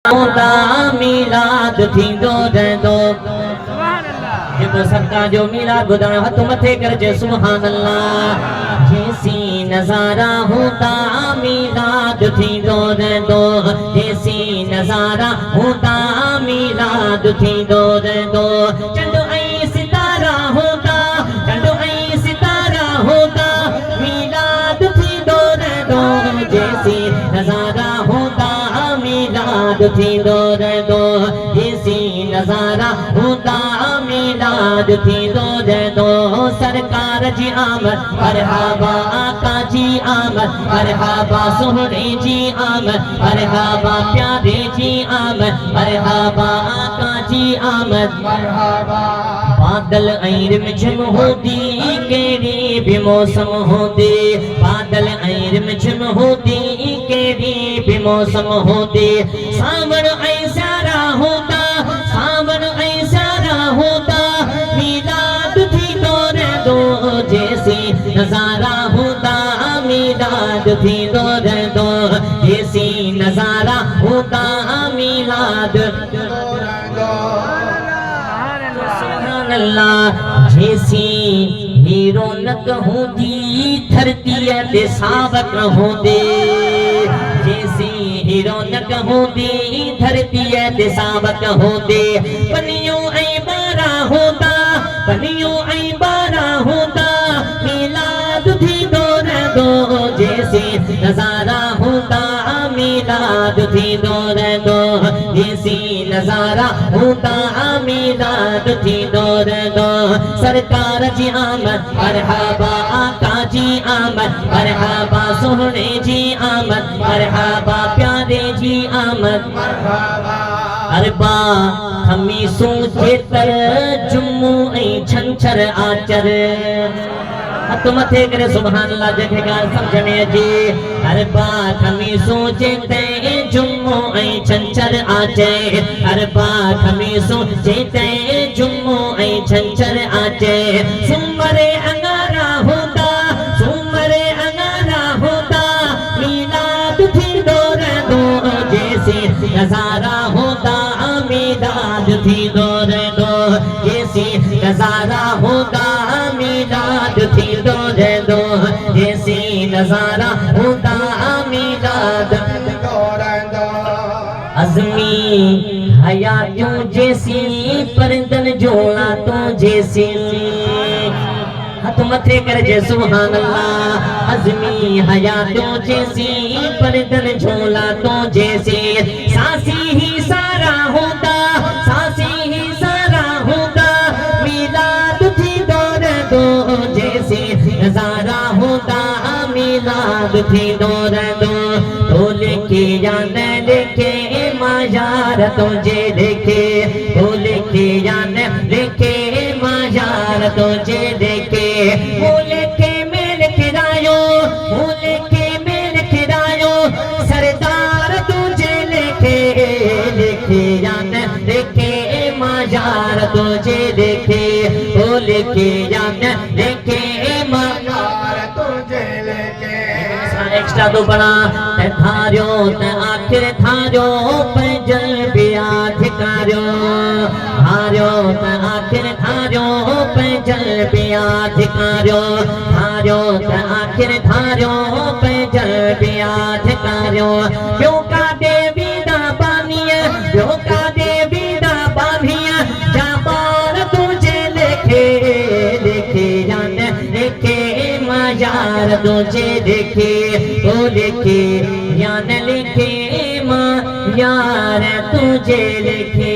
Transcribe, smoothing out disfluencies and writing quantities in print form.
मिलाद थींदो रहंदो। जेको सरकार जो मिलाद ॿुधण हथ मथे करजे सुभान अल्लाह। जेसी नज़ारा हूंदा मिलाद थींदो रहंदो। जेसी नज़ारा हूंदा मिलाद थींदो रहंदो। चंड ऐं सितारा हूंदा, चंड ऐं सितारा हूंदा मिलाद थींदो रहंदो। जेसी नज़ारा हूंदा मिलाद थींदो रहंदो। जेसी नज़ारा हूंदा मिलाद थींदो रहंदो। सरकार जी आमद मरहबा, आका जी आमद मरहबा, सुहणे जी आमद मरहबा, प्यारे जी आमद मरहबा, आका जी आमद मरहबा। बादल ऐं रिमझिम हूंदी कहिड़ी बि मौसम हूंदी। बादल ऐं रिमझिम हूंदी कहिड़ी बि मौसम हूंदी। सावण ऐं सियारा हूंदा, सावण ऐं सियारा हूंदा मिलाद थींदो रहंदो। जेसी नज़ारा हूंदा मिलाद थींदो रहंदो। जेसी नज़ारा हूंदा मिलाद थींदो रहंदो। सुभान अल्लाह। जेसी ही रौनक हूंदी धरतीअ ते सावक हूंदे। जेसी ही रौनक हूंदी धरतीअ ते सावक हूंदे। पनियूं ऐं ॿारा हूंदा, पनियूं ऐं ॿारा हूंदा मिलाद थींदो रहंदो। जेसी नज़ारा हूंदा मिलाद थींदो रहंदो। जेसी नज़ारा हूंदा मिलाद थींदो रहंदो। सरकार जी आमद मरहबा, आका जी आमद मरहबा, सुहणे जी आमद मरहबा, प्यारे जी आमद मरहबा। अरबा खमीसूं जेतर जुम्मू ऐं छंछर आचर। हथ मथे करे सुभान अल्लाह। जंहिंखे ॻाल्हि सम्झ में अचे। अरबा खमीसूं जेते जुम्मो ऐं छंछर आचे। अरबा खमीसूं जेते जुम्मो ऐं छंछर आचे। सूमरे अंगारा हूंदा, सूमरे अंगारा हूंदा मिलाद थींदो रहंदो। जेसी नज़ारा हूंदा मिलाद थींदो रहंदो। जेसी नज़ारा हूंदा मिलाद थींदो रहंदो। जेसी नज़ारा हूंदा मिलाद थींदो रहंदो। अज़मी हयातूं जेसी परिंदनि जो लातूं जेसी। हथ मथे करजे सुभान अल्लाह। अज़मी हयातूं जेसी परिंदनि जो लातूं जेसी। सासी ही सारा हूंदा, सासी ही सारा हूंदा मिलाद थींदो रहंदो। जेसी नज़ारा हूंदा मिलाद थींदो रहंदो। तो लिखे या न लिखे मां यार तुंहिंजे लिखे। तो लिखे या न लिखे मां यार तुंहिंजे लिखे। मूं लिखे में लिखरायो, मूं लिखे में लिखरायो सरदार तुंहिंजे लिखे। लिखे या न लिखे मां यार तुंहिंजे लिखे। तो लिखे या न लिखे मां यार तुंहिंजे लिखे। एक्स्ट्रा तो बना ते थारियो ते आखिर थारियो पंजल पिया ठिकारियो। थारियो ते आखिर थारियो पंजल पिया ठिकारियो। थारियो ते आखिर थारियो पंजल पिया ठिकारियो। ॿियो काॾे वेंदा बानीअ, ॿियो काॾे वेंदा बानीअ जा ॿार तुंहिंजे लिखे। लिखे या न लिखे मां यार तुंहिंजे लिखे। तो लिखे या न लिखे मां यार तुंहिंजे लिखे।